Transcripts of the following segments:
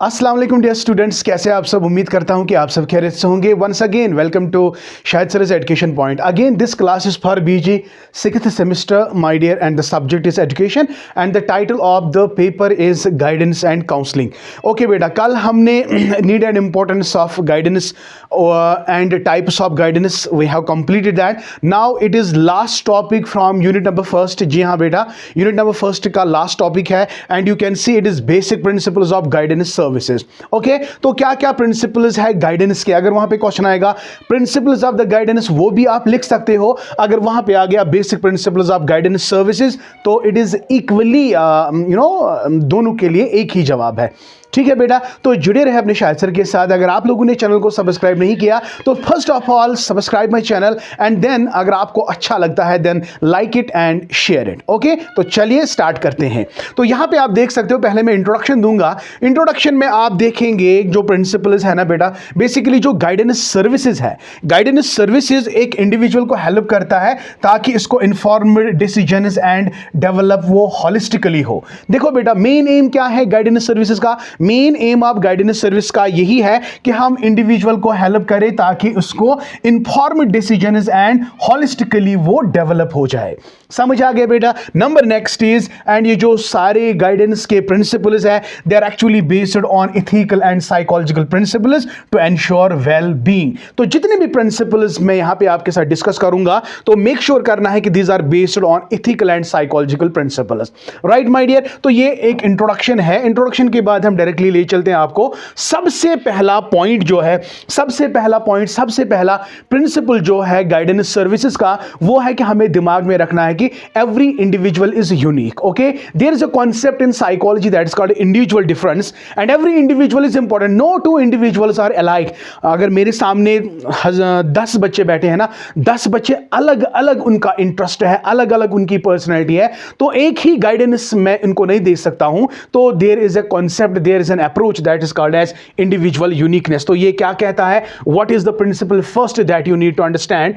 अस्सलाम वालेकुम dear students, कैसे आप सब। उम्मीद करता हूं कि आप सब खैरियत से होंगे। Once again welcome to Shahid Saras education point. Again this class is for BG 6th semester my dear, and the subject is education and the title of the paper is guidance and counselling. Okay बेटा, कल हमने need and importance of guidance and types of guidance we have completed that. Now it is last topic from unit number first. जी हाँ बेटा, unit number first का last topic है and you can see it is basic principles of guidance services. Okay, तो क्या क्या principles है guidance के, अगर वहां पे क्वेश्चन आएगा प्रिंसिपल्स ऑफ द गाइडेंस, वो भी आप लिख सकते हो। अगर वहां पे आ गया basic principles of guidance services, तो इट इज इक्वली दोनों के लिए एक ही जवाब है। ठीक है बेटा, तो जुड़े रहे अपने शाहिद सर के साथ। अगर आप लोगों ने चैनल को सब्सक्राइब नहीं किया तो first of all subscribe my channel and then अगर आपको अच्छा लगता है then like it and share it. Okay, तो चलिए स्टार्ट करते हैं। तो यहां पे आप देख सकते हो, पहले मैं इंट्रोडक्शन दूंगा। इंट्रोडक्शन में आप देखेंगे जो प्रिंसिपल्स है ना बेटा, बेसिकली जो गाइडेंस सर्विसेज है, गाइडेंस सर्विसेज एक इंडिविजुअल को हेल्प करता है ताकि इसको इन्फॉर्म्ड डिसीजंस एंड डेवलप वो हॉलिस्टिकली हो। देखो बेटा, मेन एम क्या है गाइडेंस सर्विसेज का? Main M of guidance service का यही है कि हम इंडिविजुअल को हेल्प करें ताकि उसको इन्फॉर्म्ड डिसीजंस एंड हॉलिस्टिकली वो डेवलप हो जाए। समझ आ गया बेटा? नंबर नेक्स्ट इज, एंड ये जो सारे गाइडेंस के प्रिंसिपल्स है they are actually based on ethical and psychological principles to ensure well being. तो जितने भी प्रिंसिपल्स मैं यहां पे आपके साथ डिस्कस करूंगा तो मेक श्योर करना है कि these are based on ethical and psychological principles. Right my dear, तो ये एक इंट्रोडक्शन है। इंट्रोडक्शन के बाद हम डायरेक्टली ले चलते हैं आपको सबसे पहला पॉइंट जो है, सबसे पहला प्रिंसिपल जो है गाइडेंस सर्विसेज का, वो है कि हमें दिमाग में रखना है कि every individual is unique. Okay, there is a concept in psychology that is called individual difference and every individual is important. No two individuals are alike. अगर मेरे सामने 10 बच्चे बैठे हैं ना, 10 बच्चे अलग अलग उनका इंटरेस्ट है, अलग अलग उनकी पर्सनैलिटी है, तो एक ही गाइडेंस मैं इनको नहीं दे सकता हूं। तो there is a concept, there is an approach that is called as individual uniqueness. तो ये क्या कहता है? What is the principle first that you need to understand?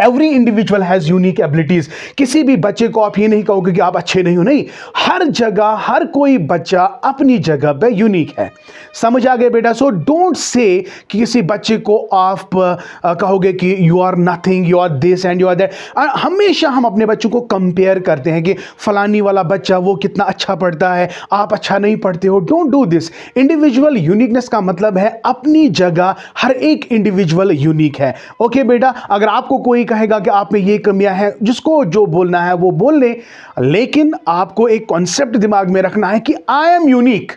Every individual has unique abilities. किसी भी बच्चे को आप ये नहीं कहोगे कि आप अच्छे नहीं हो, नहीं, हर जगह हर कोई बच्चा अपनी जगह पे यूनिक है। समझ आ गए बेटा? सो डोंट से कि किसी बच्चे को आप कहोगे कि you are nothing, you are this and you are that. हमेशा हम अपने बच्चों को कंपेयर करते हैं कि फलानी वाला बच्चा वो कितना अच्छा पढ़ता है, आप अच्छा नहीं पढ़ते हो। Don't do this. Individual uniqueness का मतलब है अपनी जगह हर एक इंडिविजुअल यूनिक है। ओके बेटा, अगर आपको कोई कहेगा कि आप में ये कमियां हैं, जिसको जो बोलना है वो बोल ले, लेकिन आपको एक कॉन्सेप्ट दिमाग में रखना है कि आई एम यूनिक।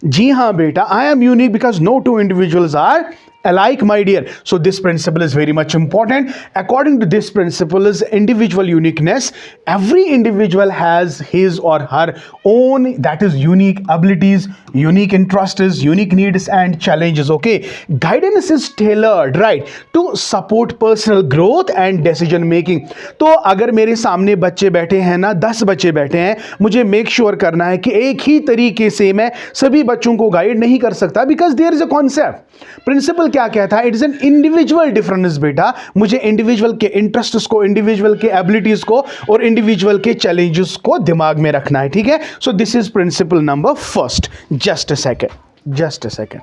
जी हां बेटा, I am unique because no two individuals are alike, my dear. So this principle is very much important. According to this principle is individual uniqueness. Every individual has his or her own, that is unique abilities, unique interests, unique needs and challenges. Okay, guidance is tailored right to support personal growth and decision making. तो अगर मेरे सामने बच्चे बैठे हैं ना, 10 बच्चे बैठे हैं, मुझे मेक श्योर करना है कि एक ही तरीके से मैं सभी बच्चों को गाइड नहीं कर सकता, because there is a concept. Principle क्या कहता है? It is an individual difference बेटा। मुझे इंडिविजुअल के इंटरेस्ट्स को, इंडिविजुअल के एबिलिटीज को और इंडिविजुअल के चैलेंजेस को दिमाग में रखना है। ठीक है, सो this is principle number first. Just a second.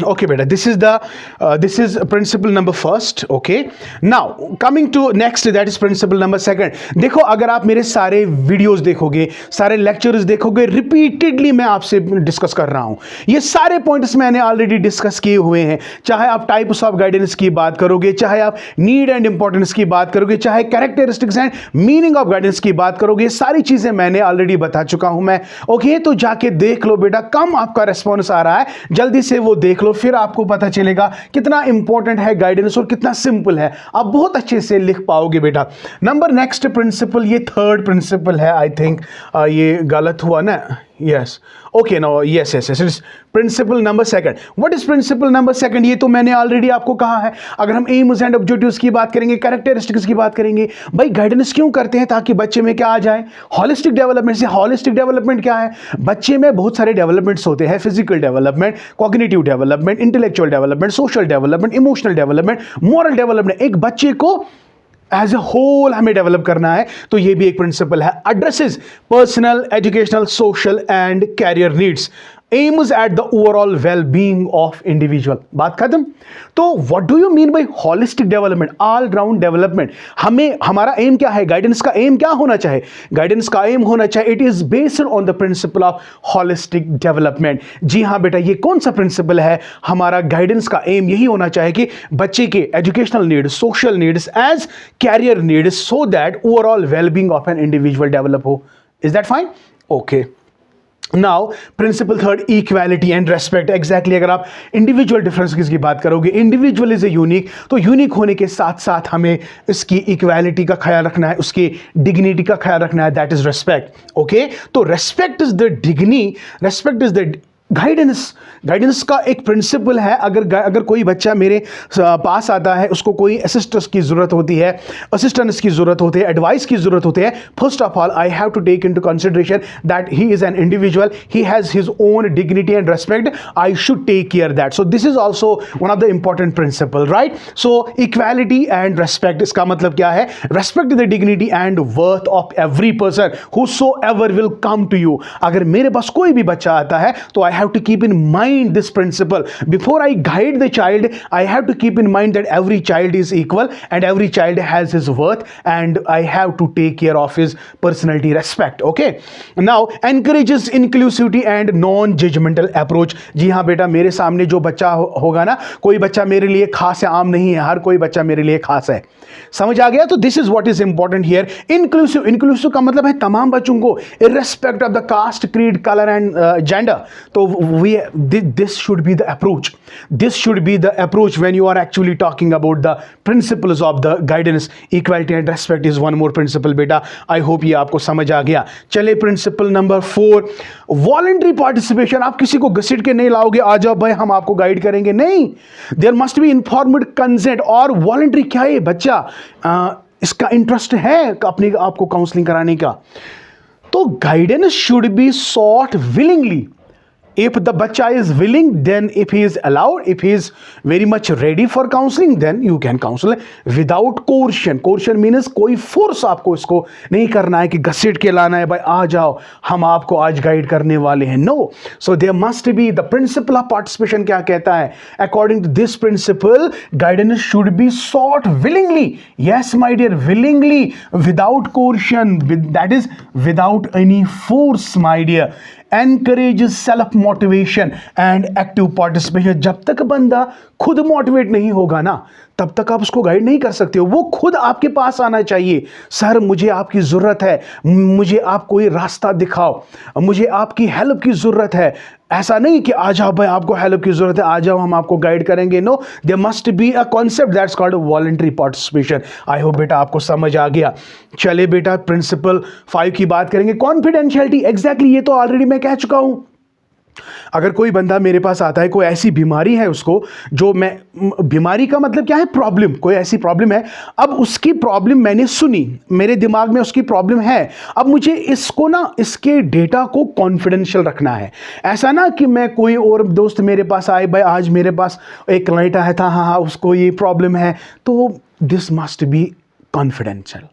Okay beta, this is principle number first. Okay, now coming to next, that is principle number second. देखो, अगर आप मेरे सारे वीडियोस देखोगे, सारे लेक्चर्स देखोगे, रिपीटेडली मैं आपसे डिस्कस कर रहा हूं। ये सारे पॉइंट्स मैंने ऑलरेडी डिस्कस किए हुए हैं। चाहे आप टाइप्स ऑफ गाइडेंस की बात करोगे, चाहे आप नीड एंड इंपॉर्टेंस की बात करोगे, चाहे characteristics and meaning of guidance की बात करोगे, सारी चीजें मैंने ऑलरेडी बता चुका हूं मैं। ओके, तो जाके देख लो बेटा। कम आपका रेस्पॉन्स आ रहा है, जल्दी से वो देख लो, फिर आपको पता चलेगा कितना इंपॉर्टेंट है गाइडेंस और कितना सिंपल है। आप बहुत अच्छे से लिख पाओगे बेटा। नंबर नेक्स्ट प्रिंसिपल, ये थर्ड प्रिंसिपल है। आई थिंक ये गलत हुआ ना। Yes, okay, no, yes, principle number second. What is principle number second? ये तो मैंने ऑलरेडी आपको कहा है। अगर हम एम्स एंड ऑब्जेक्टिव्स की बात करेंगे, कैरेक्टरिस्टिक्स की बात करेंगे, भाई गाइडेंस क्यों करते हैं? ताकि बच्चे में क्या आ जाए? Holistic development. से हॉलिस्टिक डेवलपमेंट क्या है? बच्चे में बहुत सारे डेवलपमेंट्स होते हैं। Physical development, cognitive development, intellectual development, social development, emotional development, moral development. एक बच्चे को एज ए होल हमें डेवलप करना है, तो ये भी एक प्रिंसिपल है। Addresses personal, educational, social and career needs, aims at the overall well being of individual. बात खत्म। तो what do you mean by holistic development, all round development? हमें हमारा एम क्या है? गाइडेंस का एम क्या होना चाहिए? गाइडेंस का एम होना चाहिए, it is based on the principle of holistic development. जी हाँ बेटा, ये कौन सा प्रिंसिपल है? हमारा गाइडेंस का एम यही होना चाहिए कि बच्चे के educational needs, social needs as career needs, so that overall well being of an individual develop हो। Is that fine? Okay. Now principle third, equality and respect. Exactly, अगर आप इंडिविजुअल डिफरेंसेस की बात करोगे, इंडिविजुअल इज ए यूनिक, तो unique होने के साथ साथ हमें इसकी इक्वालिटी का ख्याल रखना है, उसकी डिग्निटी का ख्याल रखना है, दैट इज रेस्पेक्ट। ओके, तो respect is the dignity, respect is the guidance. Guidance का एक प्रिंसिपल है, अगर कोई बच्चा मेरे पास आता है, उसको कोई असिस्टेंस की जरूरत होती है, असिस्टेंस की जरूरत होती है, एडवाइस की जरूरत होती है, first of all I have to take into consideration that he is an individual, he has his own dignity and respect, I should take care that. So this is also one of the important principle, right? So equality and respect, इसका मतलब क्या है? Respect the dignity and worth of every person whosoever will come to you। अगर मेरे पास कोई भी बच्चा आता है, तो I have to keep in mind this principle. Before I guide the child, I have to keep in mind that every child is equal and every child has his worth, and I have to take care of his personality, respect. Okay? Now, encourages inclusivity and non-judgmental approach. जी हाँ बेटा, मेरे सामने जो बच्चा होगा ना, कोई बच्चा मेरे लिए खास है, आम नहीं है, हर कोई बच्चा मेरे लिए खास है। समझ आ गया? तो this is what is important here. Inclusive, inclusive का मतलब है तमाम बच्चों को, irrespective of the caste, creed, color and gender। तो this should be the approach. This should be the approach when you are actually talking about the principles of the guidance. Equality and respect is one more principle बेटा। I hope ये आपको समझ आ गया। चले principle number 4, voluntary participation. आप किसी को घसीट के नहीं लाओगे, आ जाओ भाई हम आपको गाइड करेंगे, नहीं। There must be informed consent. और वॉलंटरी क्या है बच्चा? इसका इंटरेस्ट है अपनी आपको काउंसलिंग कराने का, तो guidance should be sought willingly. If the bacha is willing, then if he is allowed, if he is very much ready for counseling, then you can counsel without coercion. Coercion means कोई force आपको इसको नहीं करना है कि घसीट के लाना है, भाई आ जाओ हम आपको आज गाइड करने वाले हैं। No. So there must be the principle of participation। क्या कहता है? According to this principle, guidance should be sought willingly. Yes, my dear, willingly, without coercion, that is without any force, my dear। Encourages self motivation and active participation। जब तक बंदा खुद motivate नहीं होगा ना, तब तक आप उसको गाइड नहीं कर सकते हो। वो खुद आपके पास आना चाहिए, सर मुझे आपकी ज़रूरत है, मुझे आप कोई रास्ता दिखाओ, मुझे आपकी हेल्प की ज़रूरत है। ऐसा नहीं कि आ जाओ भाई आपको हेल्प की ज़रूरत है, आ जाओ हम आपको गाइड करेंगे। No, there must be a concept that's called voluntary participation. I hope बेटा आपको समझ आ गया। चले बेटा प्रिंसिपल 5 की बात करेंगे, कॉन्फिडेंशियलिटी। एग्जैक्टली, ये तो ऑलरेडी मैं कह चुका हूं। अगर कोई बंदा मेरे पास आता है, कोई ऐसी बीमारी है उसको, जो मैं, बीमारी का मतलब क्या है? प्रॉब्लम, कोई ऐसी प्रॉब्लम है। अब उसकी प्रॉब्लम मैंने सुनी, मेरे दिमाग में उसकी प्रॉब्लम है, अब मुझे इसको ना, इसके डेटा को कॉन्फिडेंशियल रखना है। ऐसा ना कि मैं कोई और दोस्त मेरे पास आए, भाई आज मेरे पास एक क्लाइंट आया था, हाँ उसको ये प्रॉब्लम है, तो this must be confidential.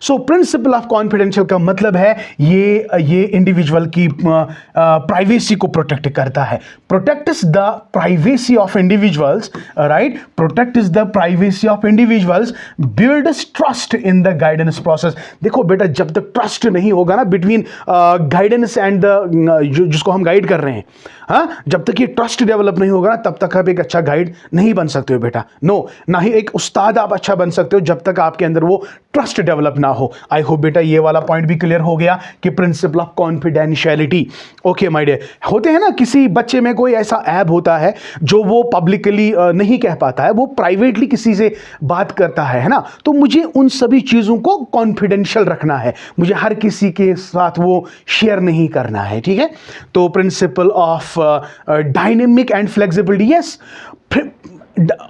So principle of confidential का मतलब है ये इंडिविजुअल की प्राइवेसी को प्रोटेक्ट करता है। Protects the privacy of individuals, right? Protects the privacy of individuals, builds trust in the guidance process. देखो बेटा, जब तक ट्रस्ट नहीं होगा ना बिटवीन गाइडेंस एंड द जिसको हम गाइड कर रहे हैं, हाँ, जब तक ये ट्रस्ट डेवलप नहीं होगा ना, तब तक आप एक अच्छा गाइड नहीं बन सकते हो बेटा। नो, ना ही एक उस्ताद आप अच्छा बन सकते हो जब तक आपके अंदर वो ट्रस्ट डेवलप ना हो। आई होप बेटा ये वाला पॉइंट भी क्लियर हो गया कि principle of confidentiality. Okay my dear, होते हैं ना किसी बच्चे में कोई ऐसा ऐप होता है जो वो पब्लिकली नहीं कह पाता है, वो प्राइवेटली किसी से बात करता है ना, तो मुझे उन सभी चीज़ों को कॉन्फिडेंशियल रखना है, मुझे हर किसी के साथ वो शेयर नहीं करना है, ठीक है? तो principle of dynamic and flexibility, yes,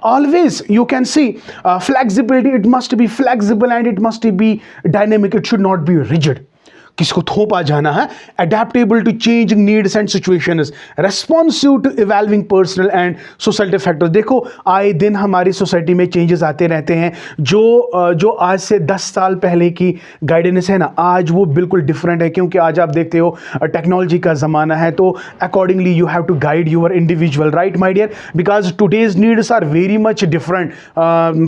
always you can see flexibility, it must be flexible and it must be dynamic, it should not be rigid। किसको थोपा जाना है, adaptable to changing needs and situations, responsive to evolving personal and society factors. देखो आए दिन हमारी society में changes आते रहते हैं। जो आज से 10 साल पहले की गाइडेंस है ना, आज वो बिल्कुल डिफरेंट है, क्योंकि आज आप देखते हो टेक्नोलॉजी का ज़माना है, तो accordingly you have to guide your individual, right my dear, because today's needs are very much different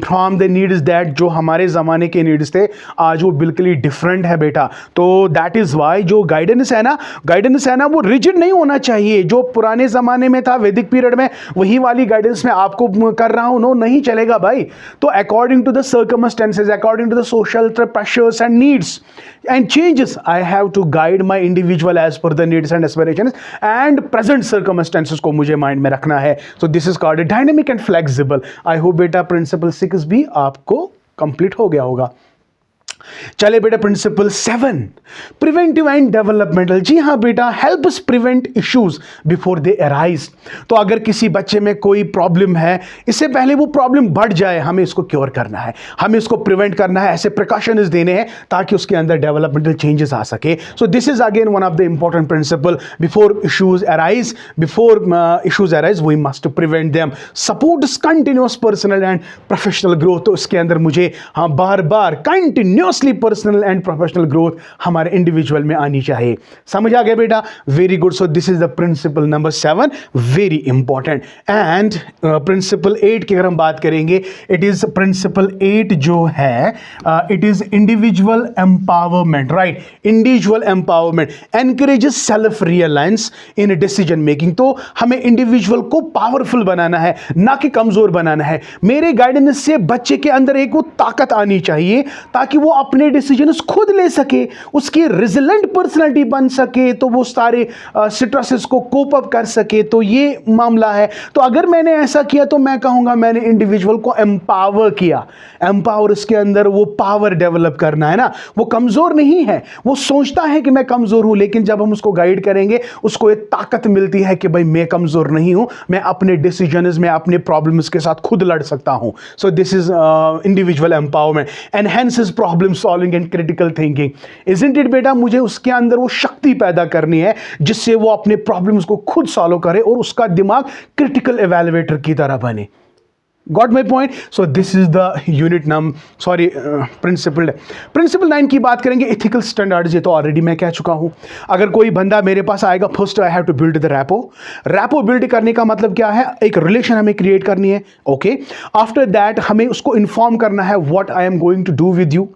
from the needs that जो हमारे ज़माने के नीड्स थे, आज वो बिल्कुल ही डिफरेंट है बेटा। तो दैट इज़ वाई जो गाइडेंस है ना वो रिजिड नहीं होना चाहिए। जो पुराने ज़माने में था, वैदिक पीरियड में, वही वाली गाइडेंस मैं आपको कर रहा हूँ, नो नहीं चलेगा भाई। तो according to the circumstances, according to the social pressures and needs and changes, I have to guide my individual as per the needs and aspirations and present circumstances को मुझे माइंड में रखना है। So this is called dynamic and flexible। I hope बेटा principal 6 भी आपको complete हो गया होगा। चले बेटा प्रिंसिपल 7, प्रिवेंटिव एंड डेवलपमेंटल। जी हाँ बेटा, helps prevent issues before they arise. तो अगर किसी बच्चे में कोई प्रॉब्लम है, इससे पहले वो प्रॉब्लम बढ़ जाए, हमें इसको क्योर करना है, हमें इसको प्रिवेंट करना है, ऐसे प्रिकॉशंस देने हैं ताकि उसके अंदर डेवलपमेंटल चेंजेस आ सके। So this is again one of the important principle, before issues arise we must prevent them. Supports continuous personal and professional growth. तो इसके अंदर मुझे बार बार continuously personal and professional growth हमारे इंडिविजुअल में आनी चाहिए। समझ आ गया बेटा? Very good. So this is the principle number 7, very important. And principle 8 की अगर हम बात करेंगे, इट इज प्रिंसिपल 8 जो है, it is individual empowerment, right? Individual empowerment encourages self reliance in decision making. तो हमें इंडिविजुअल को पावरफुल बनाना है, ना कि कमजोर बनाना है। मेरे गाइडेंस से बच्चे के अंदर एक वो ताकत आनी चाहिए ताकि वो अपने डिसीजंस खुद ले सके, उसकी रिजिलेंट पर्सनालिटी बन सके, तो वो सारे स्ट्रेसेस को कोप अप कर सके। तो ये मामला है। तो अगर मैंने ऐसा किया तो मैं कहूंगा मैंने इंडिविजुअल को एम्पावर किया। एम्पावर, इसके अंदर वो पावर डेवलप करना है ना। वो कमजोर नहीं है, वो सोचता है कि मैं कमजोर हूं, लेकिन जब हम उसको गाइड करेंगे उसको एक ताकत मिलती है कि भाई मैं कमजोर नहीं हूं, मैं अपने डिसीजंस में अपने प्रॉब्लम्स के साथ खुद लड़ सकता हूं। सो this is individual empowerment. Enhances problem solving and critical thinking. Isn't it बेटा? मुझे उसके अंदर वो शक्ति पैदा करनी है जिससे वो अपने प्रॉब्लम्स को खुद सॉल्व करे और उसका दिमाग क्रिटिकल इवैल्यूएटर की तरह बने। Got my point? So this is the unit principle 9 की बात करेंगे, इथिकल स्टैंडर्ड्स। ये तो ऑलरेडी मैं कह चुका हूं। अगर कोई बंदा मेरे पास आएगा, first I have to build the rapport build करने का मतलब क्या है? एक रिलेशन हमें क्रिएट करनी है। ओके, आफ्टर दैट हमें उसको इन्फॉर्म करना है what I am going to do with you.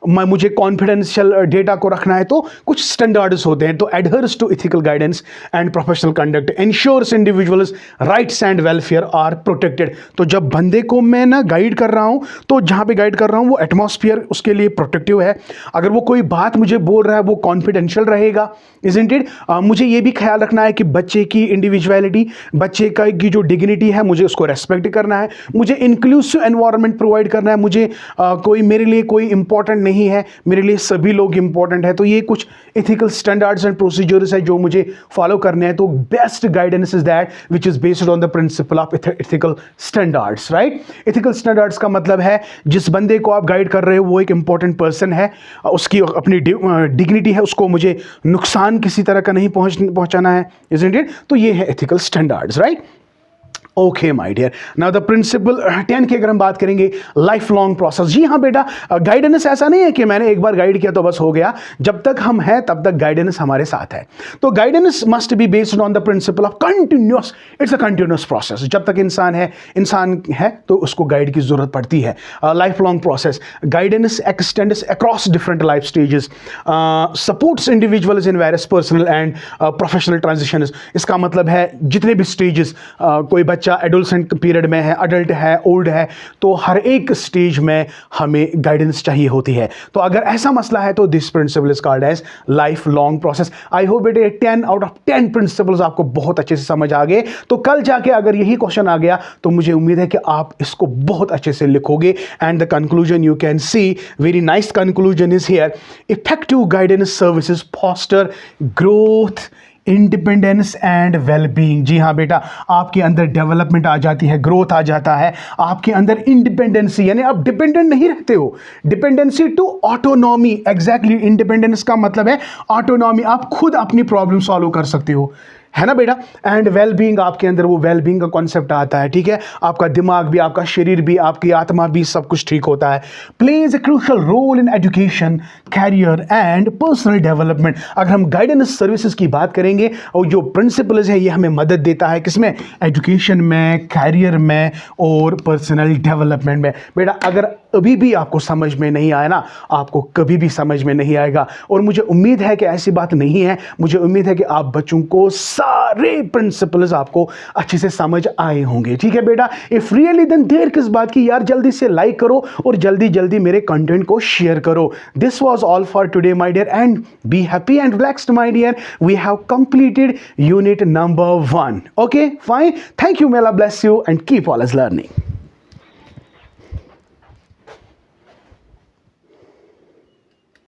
मुझे कॉन्फिडेंशियल डेटा को रखना है, तो कुछ स्टैंडर्ड्स होते हैं। तो adheres to ethical guidance and professional conduct, ensures individuals rights and welfare are protected. तो जब बंदे को मैं ना गाइड कर रहा हूं, तो जहां पे गाइड कर रहा हूं वो एटमॉस्फेयर उसके लिए प्रोटेक्टिव है। अगर वो कोई बात मुझे बोल रहा है वो कॉन्फिडेंशियल रहेगा, इजंट इट? मुझे ये भी ख्याल रखना है कि बच्चे की इंडिविजुअलिटी, बच्चे का की जो डिग्निटी है, मुझे उसको रेस्पेक्ट करना है। मुझे इंक्लूसिव एनवायरनमेंट प्रोवाइड करना है। मुझे कोई मेरे लिए कोई इंपॉर्टेंट नहीं है, मेरे लिए सभी लोग इंपॉर्टेंट है। तो ये कुछ इथिकल स्टैंडर्ड्स एंड प्रोसीजर्स है जो मुझे फॉलो करने हैं। तो best guidance is that which is based on the principle of ethical standards, right? Ethical standards का मतलब है जिस बंदे को आप गाइड कर रहे हो वो एक इंपॉर्टेंट पर्सन है, उसकी अपनी डिग्निटी है, उसको मुझे नुकसान किसी तरह का नहीं पहुंचाना है, इजंट इट? तो ये है ethical standards, right? Okay my dear, now the principle 10 की अगर हम बात करेंगे, लाइफ लॉन्ग प्रोसेस। जी हाँ बेटा, गाइडेंस ऐसा नहीं है कि मैंने एक बार गाइड किया तो बस हो गया। जब तक हम हैं तब तक गाइडेंस हमारे साथ है। तो guidance must be based on the principle of continuous. It's a continuous process. जब तक इंसान है तो उसको गाइड की जरूरत पड़ती है। Life long process, guidance x tends across different life stages, supports individuals in various personal and professional transitions. इसका मतलब है जितने भी स्टेजेस, कोई बच्चा एडोलसेंट पीरियड में है, अडल्ट है, ओल्ड है, तो हर एक स्टेज में हमें गाइडेंस चाहिए होती है। तो अगर ऐसा मसला है तो this principle is called as life long process. I hope बेटे 10 आउट ऑफ 10 प्रिंसिपल्स आपको बहुत अच्छे से समझ आ गए। तो कल जाके अगर यही क्वेश्चन आ गया तो मुझे उम्मीद है कि आप इसको बहुत अच्छे से लिखोगे। And the conclusion you can see, very nice conclusion is here. Effective guidance services foster growth independence and wellbeing. जी हाँ बेटा, आपके अंदर डेवलपमेंट आ जाती है, ग्रोथ आ जाता है, आपके अंदर इंडिपेंडेंसी, यानी आप डिपेंडेंट नहीं रहते हो। Dependency to autonomy, exactly independence का मतलब है ऑटोनॉमी, आप खुद अपनी प्रॉब्लम सॉल्व कर सकते हो, है ना बेटा। एंड वेल बीइंग, आपके अंदर वो वेल बीइंग का कॉन्सेप्ट आता है, ठीक है। आपका दिमाग भी, आपका शरीर भी, आपकी आत्मा भी, सब कुछ ठीक होता है। Plays a crucial role in education, career and personal development. अगर हम गाइडेंस सर्विसेज की बात करेंगे, और जो प्रिंसिपल्स है ये हमें मदद देता है किसमें, एजुकेशन में, कैरियर में और पर्सनल डेवलपमेंट में। बेटा अगर अभी भी आपको समझ में नहीं आया ना, आपको कभी भी समझ में नहीं आएगा। और मुझे उम्मीद है कि ऐसी बात नहीं है, मुझे उम्मीद है कि आप बच्चों को सारे प्रिंसिपल्स आपको अच्छे से समझ आए होंगे, ठीक है बेटा। इफ रियली देन देर किस बात की यार, जल्दी से लाइक करो और जल्दी जल्दी मेरे कंटेंट को शेयर करो। This was all for today my dear, and be happy and relaxed my dear. We have completed unit number 1। Okay fine, thank you, may Allah bless you and keep always learning.